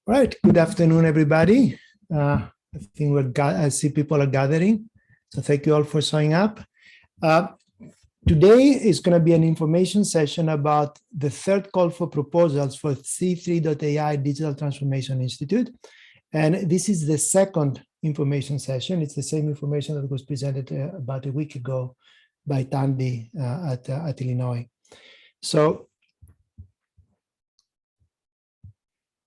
All right, good afternoon, everybody. I think I see people are gathering, so thank you all for showing up. Today is going to be an information session about the third call for proposals for C3.ai Digital Transformation Institute. And this is the second information session. It's the same information that was presented about a week ago by Tandy at Illinois. So,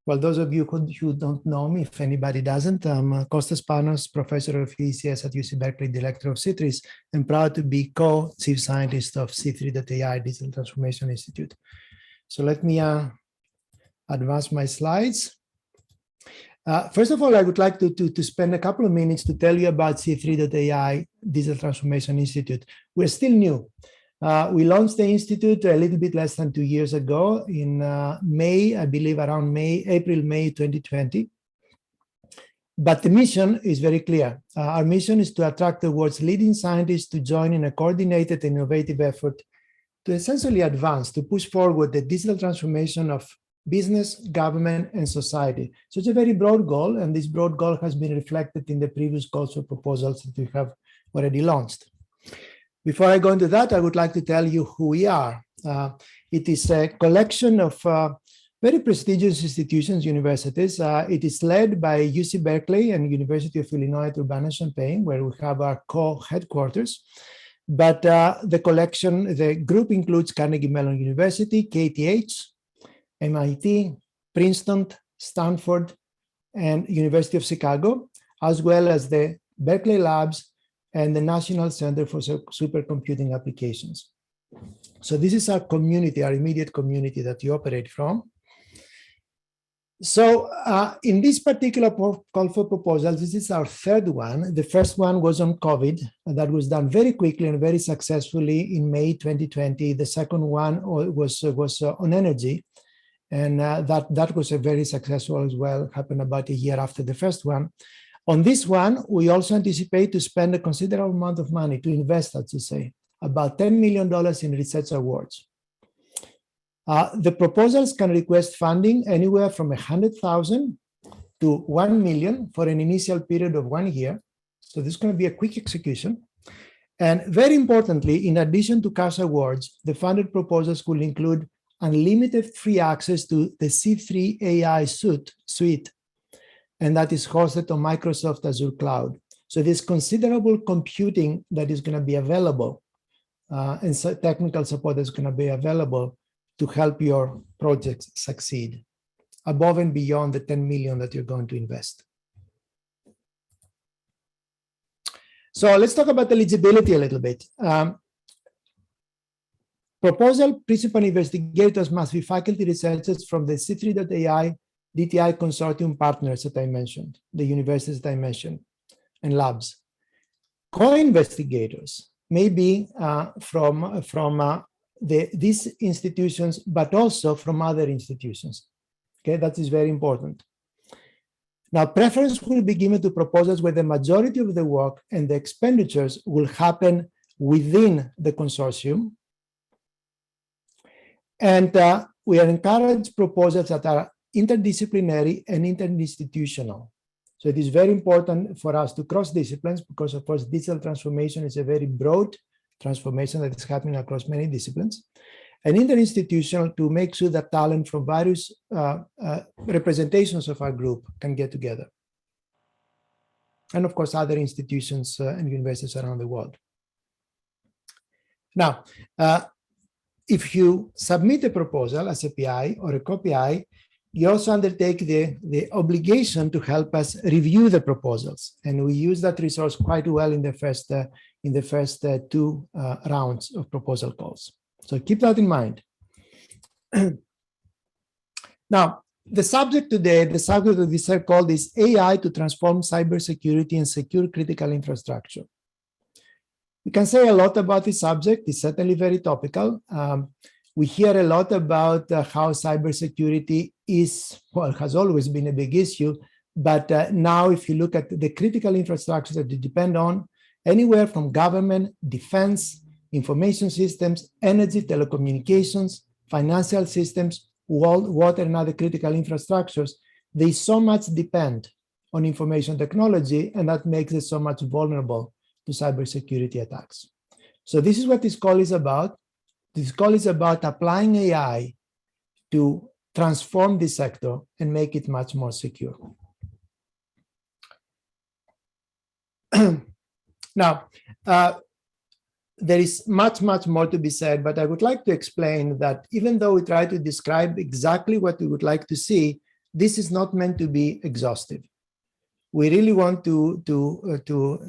well, those of you who don't know me, if anybody doesn't, I'm Kostas Panos, professor of ECS at UC Berkeley, director of C3s, and proud to be co-chief scientist of C3.ai Digital Transformation Institute. So let me advance my slides. First of all, I would like to spend a couple of minutes to tell you about C3.ai Digital Transformation Institute. We're still new. We launched the Institute a little bit less than 2 years ago in May, I believe around April, May 2020. But the mission is very clear. Our mission is to attract the world's leading scientists to join in a coordinated and innovative effort to essentially advance, to push forward the digital transformation of business, government, and society. So it's a very broad goal, and this broad goal has been reflected in the previous calls for proposals that we have already launched. Before I go into that, I would like to tell you who we are. It is a collection of very prestigious institutions, universities. It is led by UC Berkeley and University of Illinois at Urbana-Champaign, where we have our co-headquarters. But the group includes Carnegie Mellon University, KTH, MIT, Princeton, Stanford, and University of Chicago, as well as the Berkeley Labs and the National Center for Supercomputing Applications. So this is our community, our immediate community that we operate from. So in this particular call for proposals, this is our third one. The first one was on COVID, and that was done very quickly and very successfully in May 2020. The second one was on energy, and that was a very successful as well, happened about a year after the first one. On this one, we also anticipate to spend a considerable amount of money to invest, as you say, about $10 million in research awards. The proposals can request funding anywhere from $100,000 to $1 million for an initial period of 1 year. So this is going to be a quick execution. And very importantly, in addition to cash awards, the funded proposals will include unlimited free access to the C3.ai suite, and that is hosted on Microsoft Azure Cloud. So there's considerable computing that is going to be available, and so technical support is going to be available to help your projects succeed, above and beyond the 10 million that you're going to invest. So let's talk about eligibility a little bit. Proposal principal investigators must be faculty researchers from the C3.ai DTI consortium partners that I mentioned, the universities that I mentioned, and labs. Co-investigators may be from these institutions, but also from other institutions. Okay, that is very important. Now, preference will be given to proposals where the majority of the work and the expenditures will happen within the consortium. And we are encouraged proposals that are interdisciplinary and interinstitutional. So it is very important for us to cross disciplines because, of course, digital transformation is a very broad transformation that is happening across many disciplines. And interinstitutional to make sure that talent from various representations of our group can get together. And of course, other institutions and universities around the world. Now, if you submit a proposal as a PI or a co-PI, you also undertake the obligation to help us review the proposals. And we use that resource quite well in the first two rounds of proposal calls. So keep that in mind. Now, the subject today, the subject of this third call is AI to transform cybersecurity and secure critical infrastructure. We can say a lot about this subject. It's certainly very topical. We hear a lot about how cybersecurity has always been a big issue. But now, if you look at the critical infrastructure that they depend on, anywhere from government, defense, information systems, energy, telecommunications, financial systems, water, and other critical infrastructures, they so much depend on information technology, and that makes it so much vulnerable to cybersecurity attacks. So this is what this call is about. This call is about applying AI to transform this sector and make it much more secure. Now, there is much more to be said, but I would like to explain that even though we try to describe exactly what we would like to see, this is not meant to be exhaustive. We really want to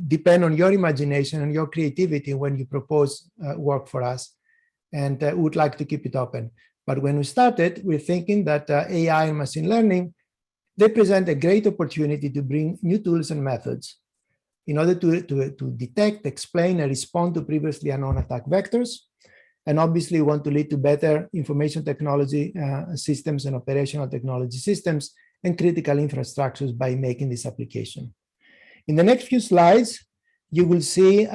depend on your imagination and your creativity when you propose work for us, and would like to keep it open. But when we started, we're thinking that AI and machine learning, they present a great opportunity to bring new tools and methods in order to detect, explain, and respond to previously unknown attack vectors. And obviously, we want to lead to better information technology systems and operational technology systems and critical infrastructures by making this application. In the next few slides, you will see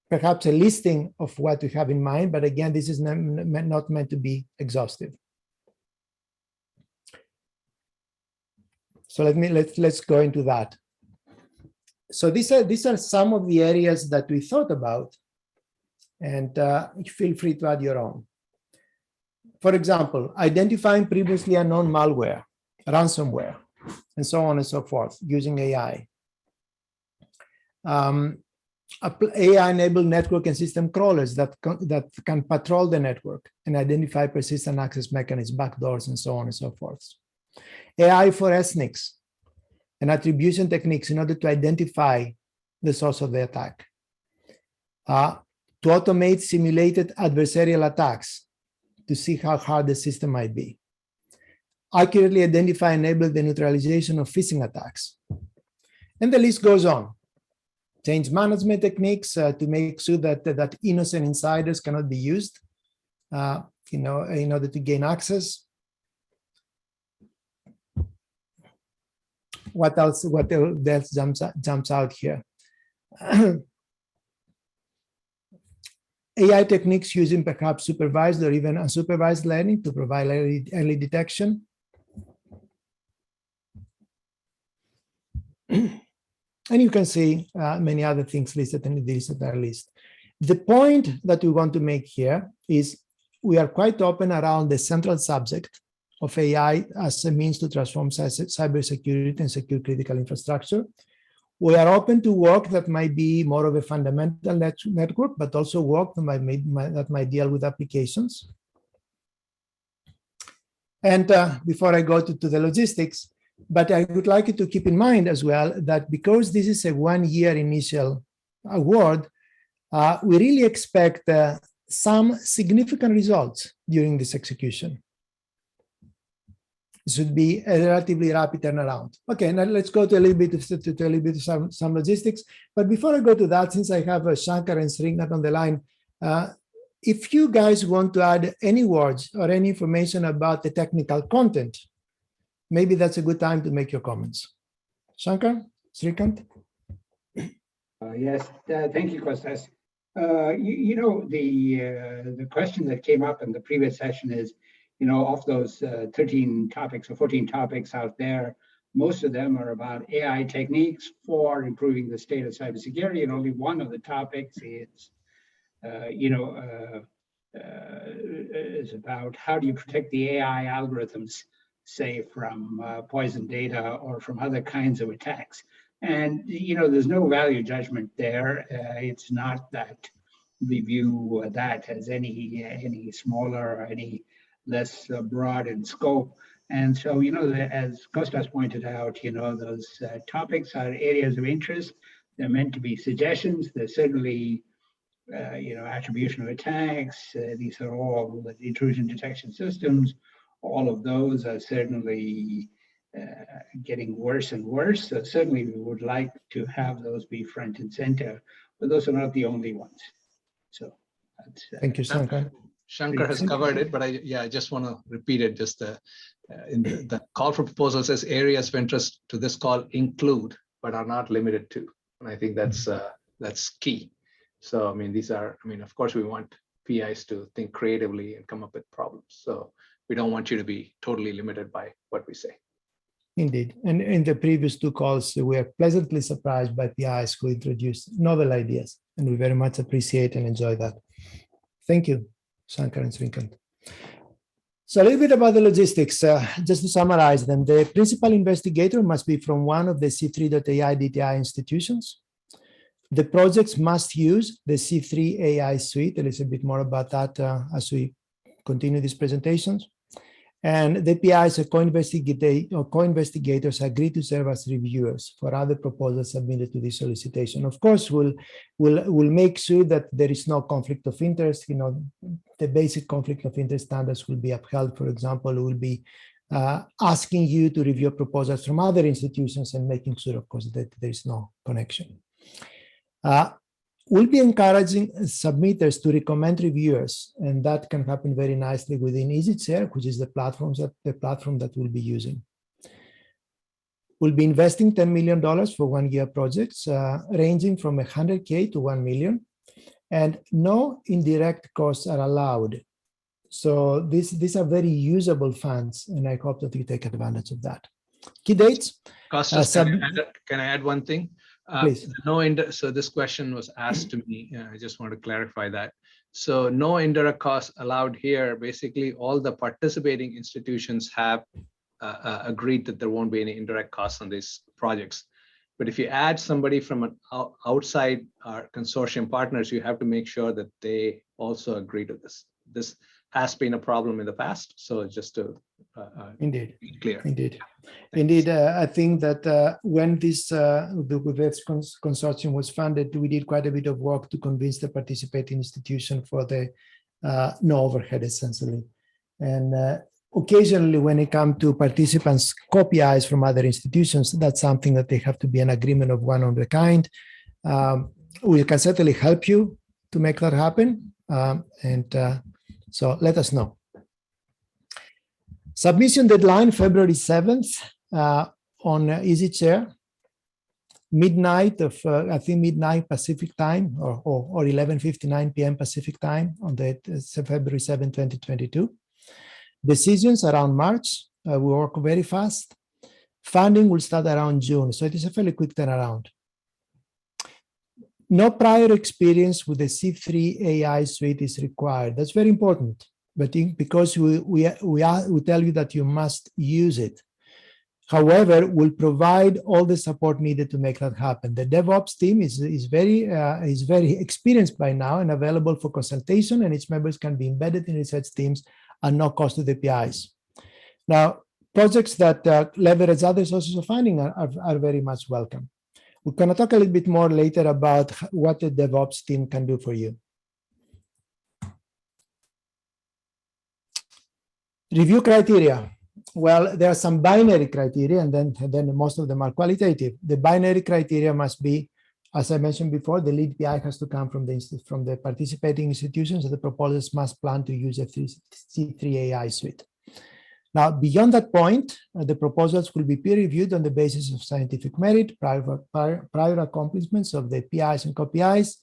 perhaps a listing of what we have in mind, but again, this is not meant to be exhaustive. So let's go into that. So these are some of the areas that we thought about, and feel free to add your own. For example, identifying previously unknown malware, ransomware, and so on and so forth using AI. AI-enabled network and system crawlers that can patrol the network and identify persistent access mechanisms, backdoors, and so on and so forth. AI for SNCs and attribution techniques in order to identify the source of the attack. To automate simulated adversarial attacks to see how hard the system might be. Accurately identify and enable the neutralization of phishing attacks. And the list goes on. Change management techniques to make sure that innocent insiders cannot be used, in order to gain access. What else jumps out here? AI techniques using perhaps supervised or even unsupervised learning to provide early detection. And you can see many other things listed in this list. The point that we want to make here is we are quite open around the central subject of AI as a means to transform cybersecurity and secure critical infrastructure. We are open to work that might be more of a fundamental network, but also work that might deal with applications. And before I go to the logistics, but I would like you to keep in mind as well that because this is a one-year initial award, we really expect some significant results during this execution. It should be a relatively rapid turnaround. Okay, now let's go to a little bit of some logistics. But before I go to that, since I have Shankar and Srinath on the line, if you guys want to add any words or any information about the technical content, maybe that's a good time to make your comments. Shankar, Srikant? Yes, thank you, Kostas. The question that came up in the previous session is, of those 13 topics or 14 topics out there, most of them are about AI techniques for improving the state of cybersecurity, and only one of the topics is, is about how do you protect the AI algorithms, say from poison data or from other kinds of attacks. And there's no value judgment there. It's not that we view that as any smaller or any less broad in scope. And so, as Kostas pointed out, those topics are areas of interest. They're meant to be suggestions. They're certainly, attribution of attacks. These are all intrusion detection systems. All of those are certainly getting worse and worse. So certainly we would like to have those be front and center, but those are not the only ones. So that's, thank you, Shankar. Shankar has covered it, but I just want to repeat it. Just in the call for proposal says areas of interest to this call include, but are not limited to. And I think that's key. So, of course, we want PIs to think creatively and come up with problems. So we don't want you to be totally limited by what we say. Indeed. And in the previous two calls, we are pleasantly surprised by PIs who introduced novel ideas, and we very much appreciate and enjoy that. Thank you, Shankar and Srikanth. So a little bit about the logistics, just to summarize them. The principal investigator must be from one of the C3.ai DTI institutions. The projects must use the C3.ai suite. A little bit more about that as we continue these presentations. And the PIs or co-investigators agree to serve as reviewers for other proposals submitted to this solicitation. Of course, we'll make sure that there is no conflict of interest. You know, the basic conflict of interest standards will be upheld. For example, we'll be asking you to review proposals from other institutions and making sure, of course, that there is no connection. We'll be encouraging submitters to recommend reviewers, and that can happen very nicely within EasyChair, which is the platform that we'll be using. We'll be investing $10 million for one-year projects, ranging from $100K to $1 million, and no indirect costs are allowed. So these are very usable funds, and I hope that you take advantage of that. Key dates. Costas, can I add one thing? Please. So this question was asked to me. I just want to clarify that. So no indirect costs allowed here. Basically, all the participating institutions have agreed that there won't be any indirect costs on these projects. But if you add somebody from an outside our consortium partners, you have to make sure that they also agree to this. This has been a problem in the past. So just to Indeed. be clear. Indeed. Indeed, I think that when this consortium was funded, we did quite a bit of work to convince the participating institution for the no overhead, essentially. And occasionally, when it comes to participants' co-PIs from other institutions, that's something that they have to be an agreement of one of the kind. We can certainly help you to make that happen. So let us know. Submission deadline, February 7th on EasyChair, midnight of, I think midnight Pacific time or 11:59 p.m. Pacific time on the February 7, 2022. Decisions around March, we work very fast. Funding will start around June, so it is a fairly quick turnaround. No prior experience with the C3.ai suite is required. That's very important. But because we tell you that you must use it. However, we'll provide all the support needed to make that happen. The DevOps team is very experienced by now and available for consultation, and its members can be embedded in research teams at no cost to the PIs. Now, projects that leverage other sources of funding are very much welcome. We're going to talk a little bit more later about what the DevOps team can do for you. Review criteria. Well, there are some binary criteria, and then most of them are qualitative. The binary criteria must be, as I mentioned before, the lead PI has to come from the participating institutions, and the proposals must plan to use a C3.ai suite. Now, beyond that point, the proposals will be peer-reviewed on the basis of scientific merit, prior accomplishments of the PIs and co-PIs.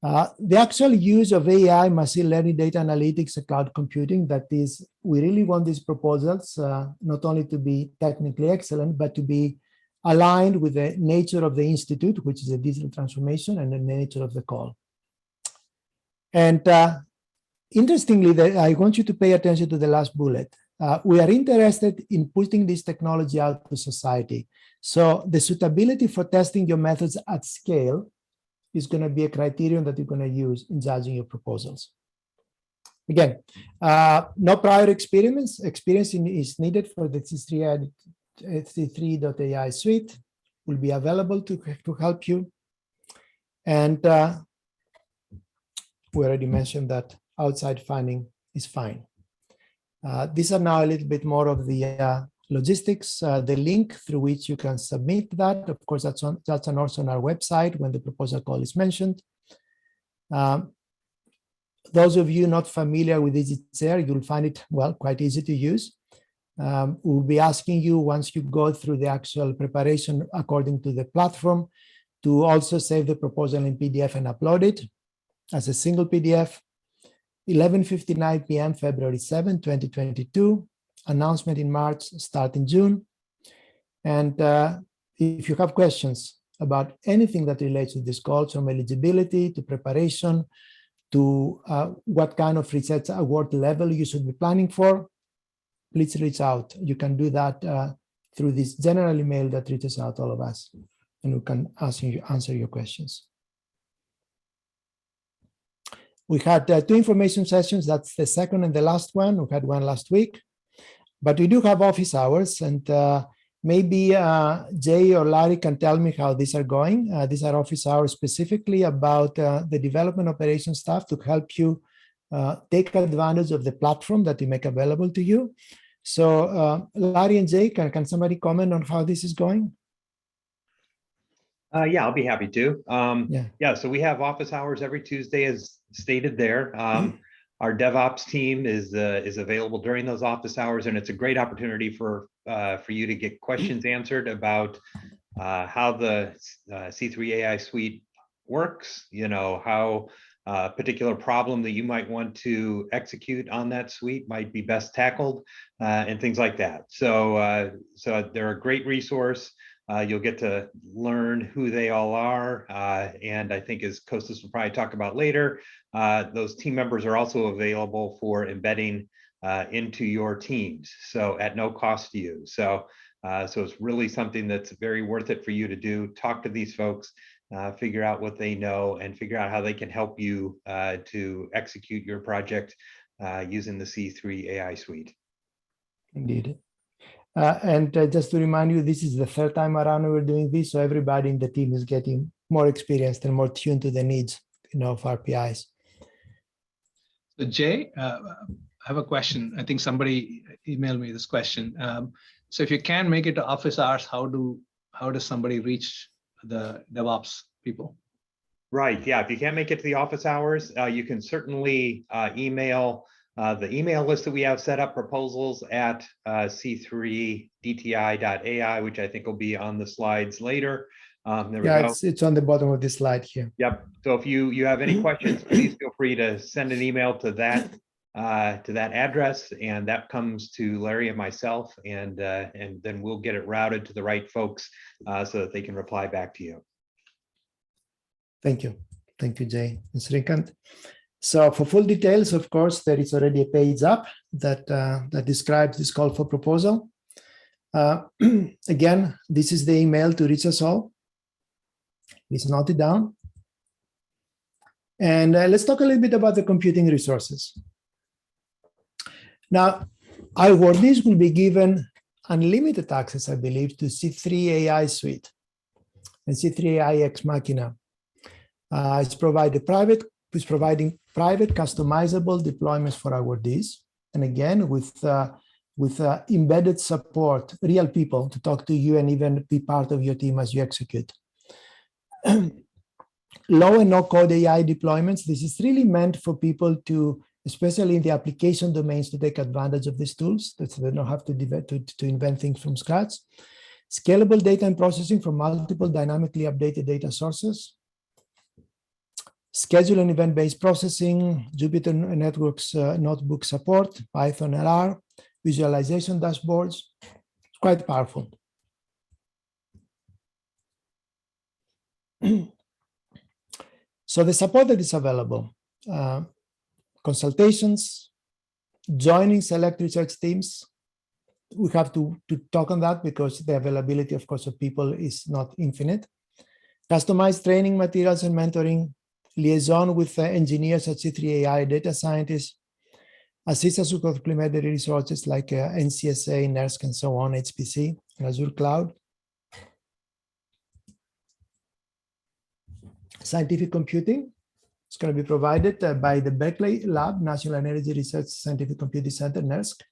The actual use of AI, machine learning, data analytics, and cloud computing, that is, we really want these proposals not only to be technically excellent, but to be aligned with the nature of the institute, which is a digital transformation, and the nature of the call. And interestingly, I want you to pay attention to the last bullet. We are interested in putting this technology out to society. So the suitability for testing your methods at scale is going to be a criterion that you're going to use in judging your proposals. Again, no prior experience is needed for the C3.ai suite. Will be available to help you. And we already mentioned that outside funding is fine. These are now a little bit more of the logistics, the link through which you can submit that. Of course, that's also on our website when the proposal call is mentioned. Those of you not familiar with EasyChair, you'll find it, well, quite easy to use. We'll be asking you, once you go through the actual preparation according to the platform, to also save the proposal in PDF and upload it as a single PDF. 11:59 p.m. February 7, 2022. Announcement in March, start in June. And if you have questions about anything that relates to this call, from eligibility to preparation to what kind of research award level you should be planning for, please reach out. You can do that through this general email that reaches out to all of us, and we can answer your questions. We had 2 information sessions. That's the second and the last one. We had one last week, but we do have office hours, and maybe Jay or Larry can tell me how these are going. These are office hours specifically about the development operation staff to help you take advantage of the platform that we make available to you. So Larry and Jay, can somebody comment on how this is going? Yeah, I'll be happy to. Yeah, so we have office hours every Tuesday, as stated there. Our DevOps team is available during those office hours, and it's a great opportunity for you to get questions answered about how the C3.ai suite works. You know, how a particular problem that you might want to execute on that suite might be best tackled, and things like that. So they're a great resource. You'll get to learn who they all are. And I think, as Kostas will probably talk about later, those team members are also available for embedding into your teams, so at no cost to you. So it's really something that's very worth it for you to do. Talk to these folks, figure out what they know, and figure out how they can help you to execute your project using the C3.ai suite. Indeed. And just to remind you, this is the 3rd time around we're doing this, so everybody in the team is getting more experienced and more tuned to the needs, of our PIs. So Jay, I have a question. I think somebody emailed me this question. So if you can make it to office hours, how does somebody reach the DevOps people? Right. Yeah. If you can't make it to the office hours, you can certainly email the email list that we have set up, proposals at C3DTI.ai, which I think will be on the slides later. There we go. It's on the bottom of this slide here. Yep. So if you have any questions, please feel free to send an email to that address, and that comes to Larry and myself, and then we'll get it routed to the right folks so that they can reply back to you. Thank you, Jay and Srikant. So for full details, of course, there is already a page up that describes this call for proposal. Again, this is the email to reach us all. Please note it down. And let's talk a little bit about the computing resources. Now, our awardees will be given unlimited access, I believe, to C3.ai Suite and C3.ai Ex Machina. It's providing private customizable deployments for awardees, and again with embedded support, real people to talk to you and even be part of your team as you execute. Low and no code AI deployments. This is really meant for people to, especially in the application domains, to take advantage of these tools, that they don't have to invent things from scratch. Scalable data and processing from multiple dynamically updated data sources. Schedule and event-based processing, Jupyter Networks notebook support, Python and R, visualization dashboards. It's quite powerful. So the support that is available, consultations, joining select research teams. We have to talk on that because the availability, of course, of people is not infinite. Customized training materials and mentoring, liaison with engineers at C3.ai, data scientists, assist us with complementary resources like NCSA, NERSC, and so on, HPC, and Azure Cloud. Scientific computing is going to be provided by the Berkeley Lab, National Energy Research Scientific Computing Center, NERSC.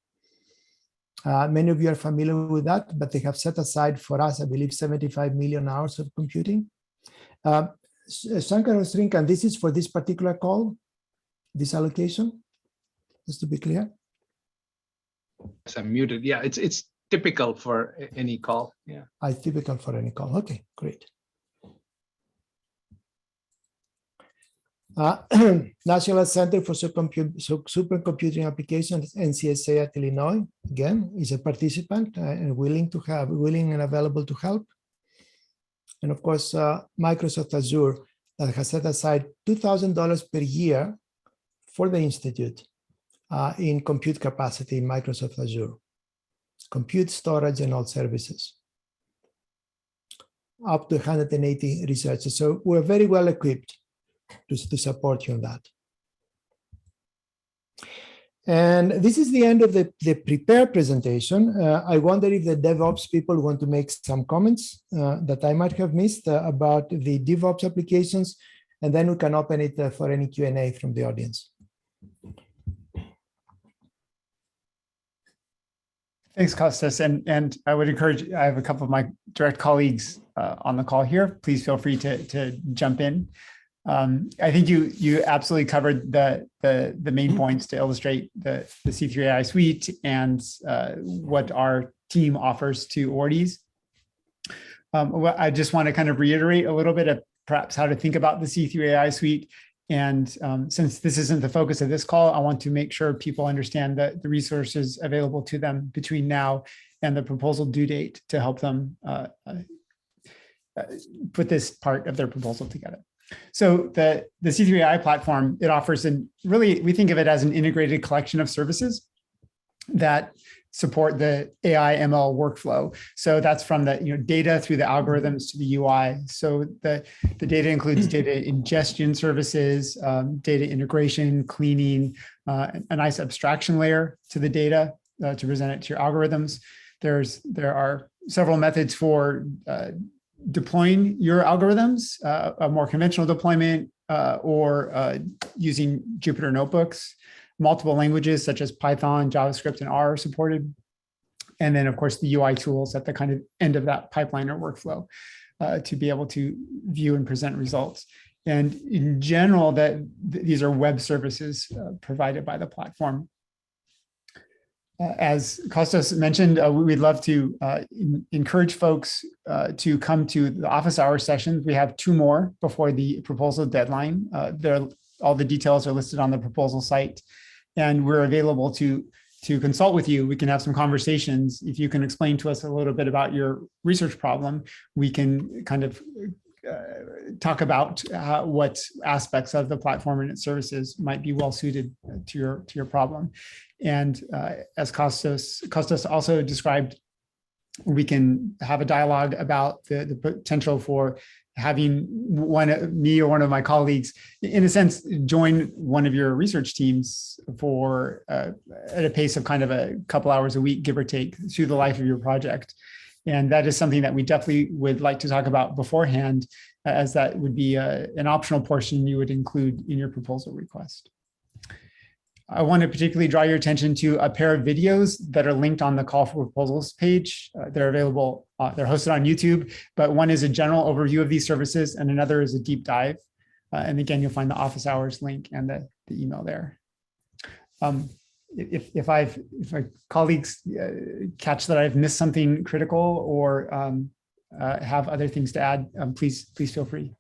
Many of you are familiar with that, but they have set aside for us, I believe, 75 million hours of computing. Shankar and Srinkan, this is for this particular call, this allocation, just to be clear. Yes, I'm muted. Yeah, it's typical for any call. Yeah. It's typical for any call. Okay, great. National Center for Supercomputing Applications, NCSA at Illinois, again, is a participant and willing and available to help. And of course, Microsoft Azure that has set aside $2,000 per year for the Institute in compute capacity in Microsoft Azure, compute, storage, and all services, up to 180 researchers. So we're very well equipped to support you on that. And this is the end of the prepared presentation. I wonder if the DevOps people want to make some comments that I might have missed about the DevOps applications, and then we can open it for any Q&A from the audience. Thanks, Kostas. And I would encourage, I have a couple of my direct colleagues on the call here. Please feel free to jump in. I think you absolutely covered the main points to illustrate the C3.ai suite and what our team offers to awardees. I just want to kind of reiterate a little bit of perhaps how to think about the C3.ai suite. And since this isn't the focus of this call, I want to make sure people understand the resources available to them between now and the proposal due date to help them put this part of their proposal together. So the C3.ai platform, it offers, really, we think of it as an integrated collection of services that support the AI ML workflow. So that's from the data through the algorithms to the UI. So the data includes data ingestion services, data integration, cleaning, a nice abstraction layer to the data to present it to your algorithms. There are several methods for deploying your algorithms, a more conventional deployment or using Jupyter notebooks. Multiple languages such as Python, JavaScript, and R are supported. And then, of course, the UI tools at the kind of end of that pipeline or workflow to be able to view and present results. And in general, these are web services provided by the platform. As Kostas mentioned, we'd love to encourage folks to come to the office hour sessions. We have 2 more before the proposal deadline. All the details are listed on the proposal site, and we're available to consult with you. We can have some conversations. If you can explain to us a little bit about your research problem, we can kind of talk about what aspects of the platform and its services might be well suited to your problem. And as Kostas also described, we can have a dialogue about the potential for having me or one of my colleagues, in a sense, join one of your research teams for at a pace of kind of a couple hours a week, give or take, through the life of your project. And that is something that we definitely would like to talk about beforehand, as that would be an optional portion you would include in your proposal request. I want to particularly draw your attention to a pair of videos that are linked on the call for proposals page. They're available, they're hosted on YouTube, but one is a general overview of these services and another is a deep dive. And again, you'll find the office hours link and the email there. If my colleagues catch that I've missed something critical or have other things to add, please feel free.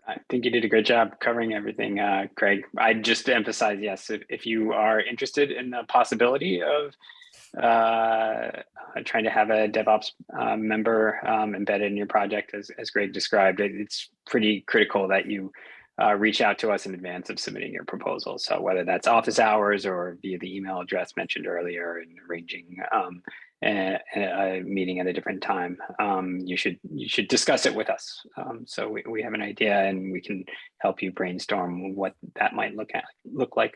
I think you did a great job covering everything, Craig. I'd just emphasize, yes, if you are interested in the possibility of trying to have a DevOps member embedded in your project, as Greg described, it's pretty critical that you reach out to us in advance of submitting your proposal. So whether that's office hours or via the email address mentioned earlier and arranging a meeting at a different time, you should discuss it with us. So we have an idea and we can help you brainstorm what that might look like.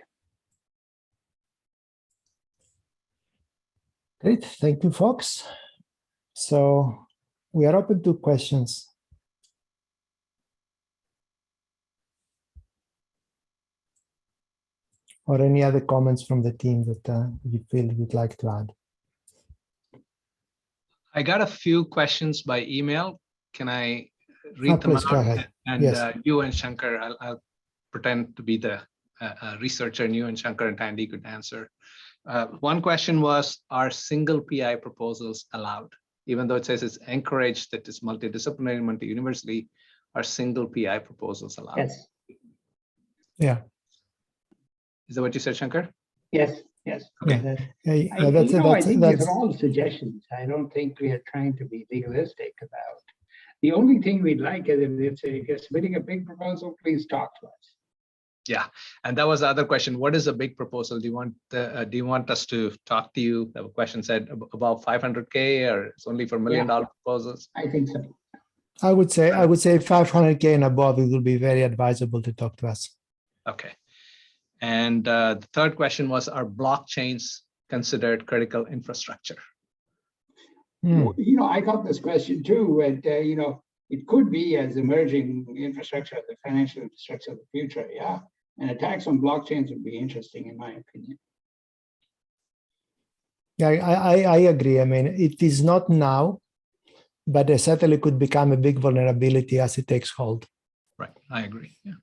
Great, thank you, folks. So we are open to questions. Or any other comments from the team that you feel you'd like to add. I got a few questions by email. Can I read them out? And yes. You and Shankar, I'll pretend to be the researcher, and you and Shankar and Tandy could answer. One question was, are single PI proposals allowed? Even though it says it's encouraged that it's multidisciplinary, multi-university, are single PI proposals allowed? Yes, Yeah. Is that what you said, Shankar? yes, yes. Yeah. I That's think these are all suggestions. I don't think we are trying to be legalistic about. The only thing we'd like is if you're submitting a big proposal, please talk to us. Yeah, and that was the other question. What is a big proposal? Do you want us to talk to you? The question said about 500K, or it's only for $1 million proposals? I think so. I would say 500K and above, it will be very advisable to talk to us. Okay. And the third question was, are blockchains considered critical infrastructure? I got this question too, and it could be as emerging infrastructure, the financial infrastructure of the future. Yeah, and attacks on blockchains would be interesting, in my opinion. Yeah, I agree. I mean, it is not now, but it certainly could become a big vulnerability as it takes hold. Right, I agree. Yeah.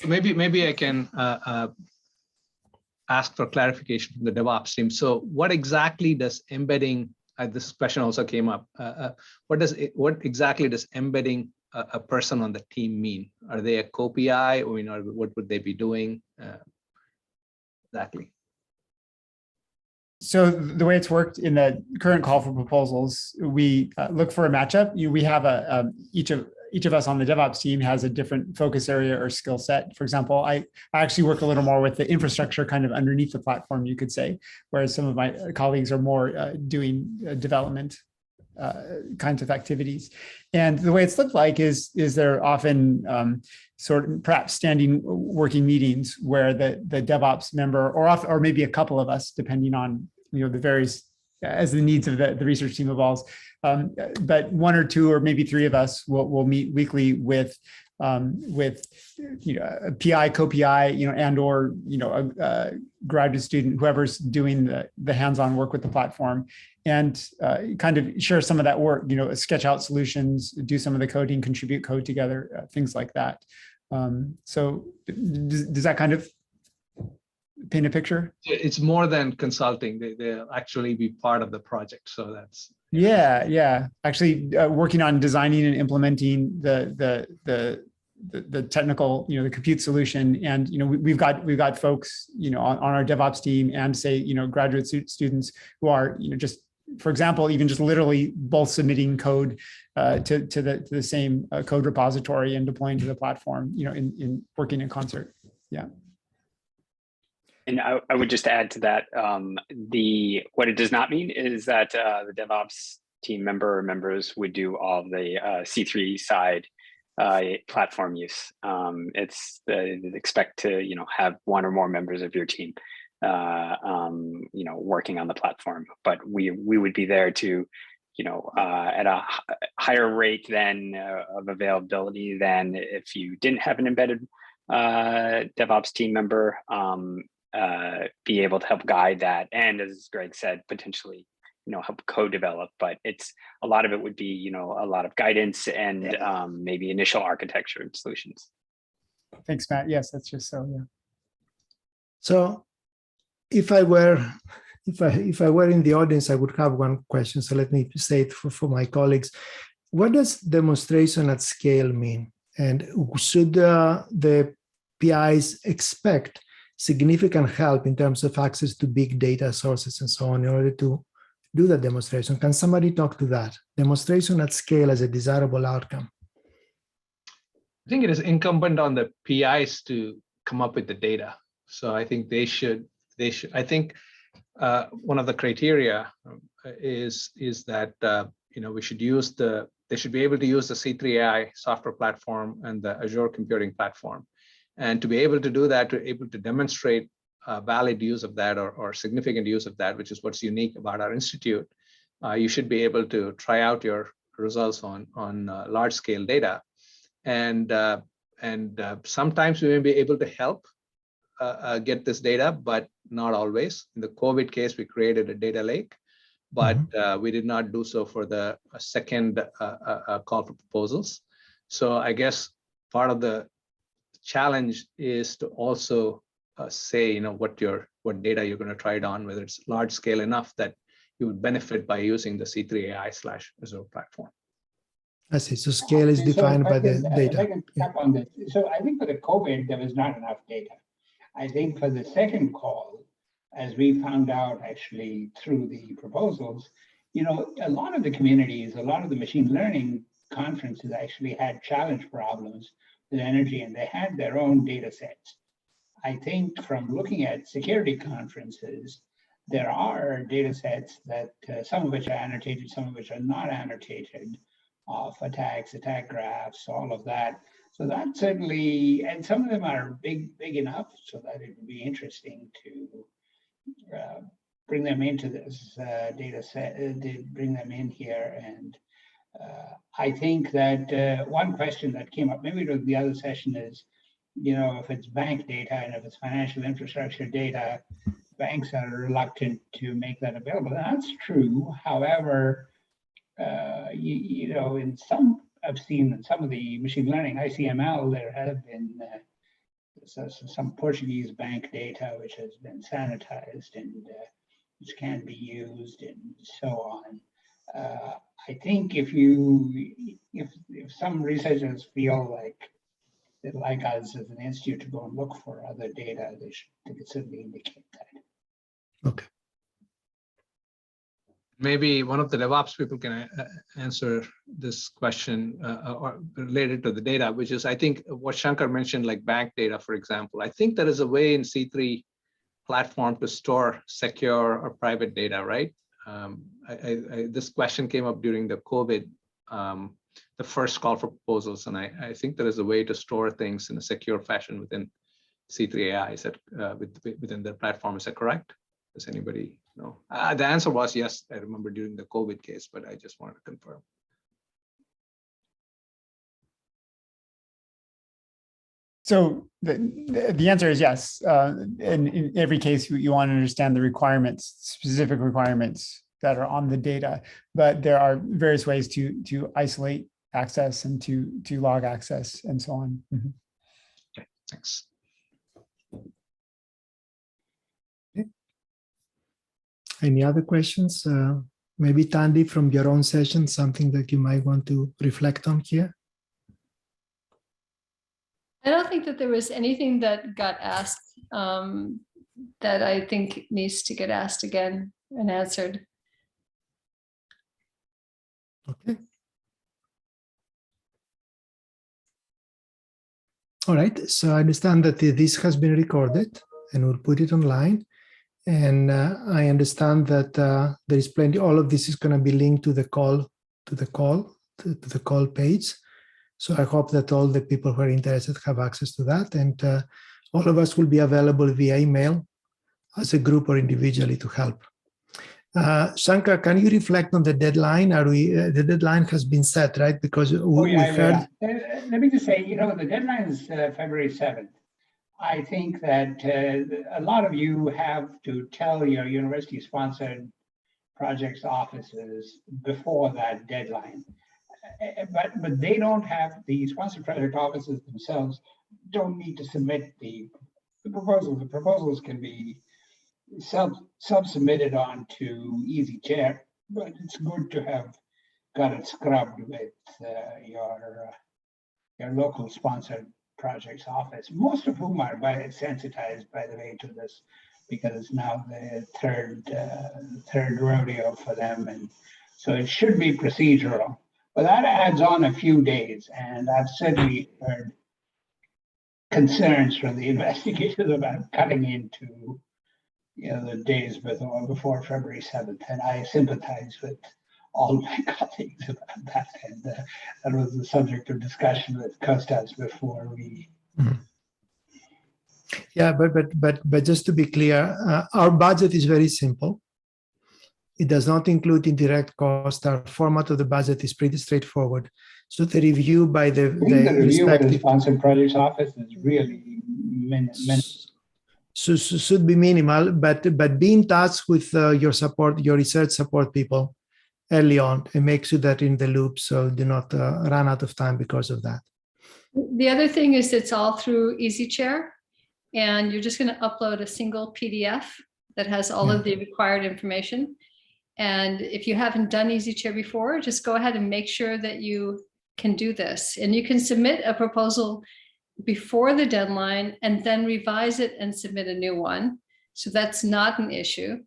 Maybe I can ask for clarification from the DevOps team. So what exactly does embedding, this question also came up, what exactly does embedding a person on the team mean? Are they a co-PI, or what would they be doing exactly? So the way it's worked in the current call for proposals, we look for a matchup. We have each of us on the DevOps team has a different focus area or skill set. For example, I actually work a little more with the infrastructure kind of underneath the platform, you could say, whereas some of my colleagues are more doing development kinds of activities. And the way it's looked like is there often sort of perhaps standing working meetings where the DevOps member or maybe a couple of us, depending on the various as the needs of the research team evolves. But one or two or maybe three of us will meet weekly with a PI, co-PI, and or a graduate student, whoever's doing the hands-on work with the platform, and kind of share some of that work. Sketch out solutions, do some of the coding, contribute code together, things like that. So does that kind of paint a picture? It's more than consulting. They'll actually be part of the project. So that's yeah. Actually, working on designing and implementing the technical, the compute solution, and we've got folks on our DevOps team, and say graduate students who are just, for example, even just literally both submitting code to the same code repository and deploying to the platform, in working in concert. Yeah. And I would just add to that, what it does not mean is that the DevOps team member or members would do all of the C3 side platform use. It's expect to have one or more members of your team working on the platform, but we would be there to at a higher rate than of availability than if you didn't have an embedded DevOps team member. Be able to help guide that, and as Greg said, potentially help co-develop, but it's a lot of it would be a lot of guidance and maybe initial architecture and solutions. Thanks, Matt. Yes, that's just so. Yeah. So if I were in the audience, I would have one question. So let me say it for my colleagues. What does demonstration at scale mean? And should the PIs expect significant help in terms of access to big data sources and so on in order to do that demonstration? Can somebody talk to that? Demonstration at scale as a desirable outcome. I think it is incumbent on the PIs to come up with the data. So I think they should. I think one of the criteria is that we should use they should be able to use the C3.ai software platform and the Azure computing platform. And to be able to do that, to able to demonstrate valid use of that or significant use of that, which is what's unique about our institute, you should be able to try out your results on large scale data. And sometimes we may be able to help get this data, but not always. In the COVID case, we created a data lake, but we did not do so for the second call for proposals. So I guess part of the challenge is to also say, what data you're going to try it on, whether it's large scale enough that you would benefit by using the C3.ai/Azure platform. I see. So scale is defined by the data. If I can tap on this. So I think for the COVID, there was not enough data. I think for the second call, as we found out actually through the proposals, a lot of the communities, a lot of the machine learning conferences actually had challenge problems with energy, and they had their own data sets. I think from looking at security conferences, there are data sets that some of which are annotated, some of which are not annotated, of attacks, attack graphs, all of that. So that certainly, and some of them are big enough so that it would be interesting to bring them into this data set, bring them in here. And I think that one question that came up, maybe to the other session, is, if it's bank data and if it's financial infrastructure data, banks are reluctant to make that available. And that's true. However, in some, I've seen in some of the machine learning, ICML, there have been some Portuguese bank data which has been sanitized and which can be used and so on. I think if some researchers feel like us as an institute to go and look for other data, they could certainly indicate that. Okay. Maybe one of the DevOps people can answer this question or related to the data, which is, I think what Shankar mentioned, like bank data, for example. I think there is a way in C3 platform to store secure or private data, right? This question came up during the COVID, the first call for proposals, and I think there is a way to store things in a secure fashion within C3.ai. Is that within the platform? Is that correct? Does anybody know? The answer was yes. I remember during the COVID case, but I just wanted to confirm. So the answer is yes. In every case, you want to understand the requirements, specific requirements that are on the data, but there are various ways to isolate access and to log access and so on. Mm-hmm. Okay, thanks. Any other questions? Maybe Tandy, from your own session, something that you might want to reflect on here? I don't think that there was anything that got asked that I think needs to get asked again and answered. Okay. All right. So I understand that this has been recorded and we'll put it online. And I understand that there is plenty. All of this is going to be linked to the call page. So I hope that all the people who are interested have access to that, and all of us will be available via email as a group or individually to help. Shankar, can you reflect on the deadline? The deadline has been set, right? Because we heard. Let me just say, the deadline is February 7th. I think that a lot of you have to tell your university-sponsored projects offices before that deadline. But they don't have, the sponsored project offices themselves don't need to submit the proposals. The proposals can be submitted onto EasyChair, but it's good to have got it scrubbed with your local sponsored projects office, most of whom are sensitized, by the way, to this, because it's now the third rodeo for them, and so it should be procedural. But that adds on a few days, and I've certainly heard concerns from the investigators about cutting into the days before February 7th, and I sympathize with all my colleagues about that, and that was the subject of discussion with Kostas before we. Mm-hmm. Yeah, but just to be clear, our budget is very simple. It does not include indirect cost. Our format of the budget is pretty straightforward. So the review by the review by the sponsored projects office is really minimal. So should be minimal, but be in touch with your research support people, early on and make sure that in the loop so do not run out of time because of that. The other thing is it's all through EasyChair, and you're just going to upload a single PDF that has all of the required information. And if you haven't done EasyChair before, just go ahead and make sure that you can do this. And you can submit a proposal before the deadline and then revise it and submit a new one. So that's not an issue.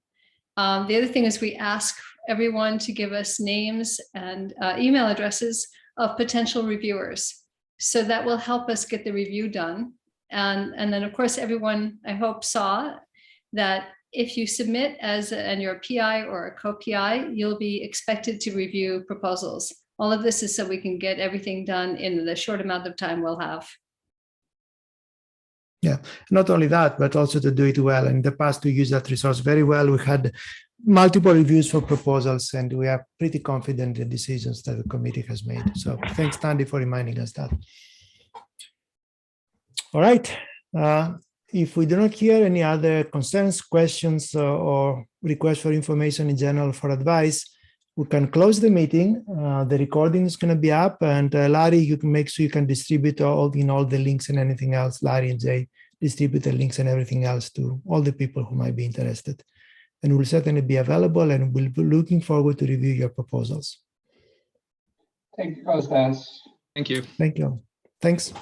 The other thing is we ask everyone to give us names and email addresses of potential reviewers. So that will help us get the review done. And then of course, everyone I hope saw that if you submit and you're a PI or a co-PI, you'll be expected to review proposals. All of this is so we can get everything done in the short amount of time we'll have. Yeah, not only that, but also to do it well. In the past, we used that resource very well. We had multiple reviews for proposals, and we are pretty confident in the decisions that the committee has made. So thanks, Tandy, for reminding us that. All right. If we do not hear any other concerns, questions, or requests for information in general for advice, we can close the meeting. The recording is going to be up, and Larry, you can make sure you can distribute all the links and anything else. Larry and Jay distribute the links and everything else to all the people who might be interested. And we'll certainly be available, and we'll be looking forward to review your proposals. Thank you, Kostas. Thank you. Thank you. Thanks.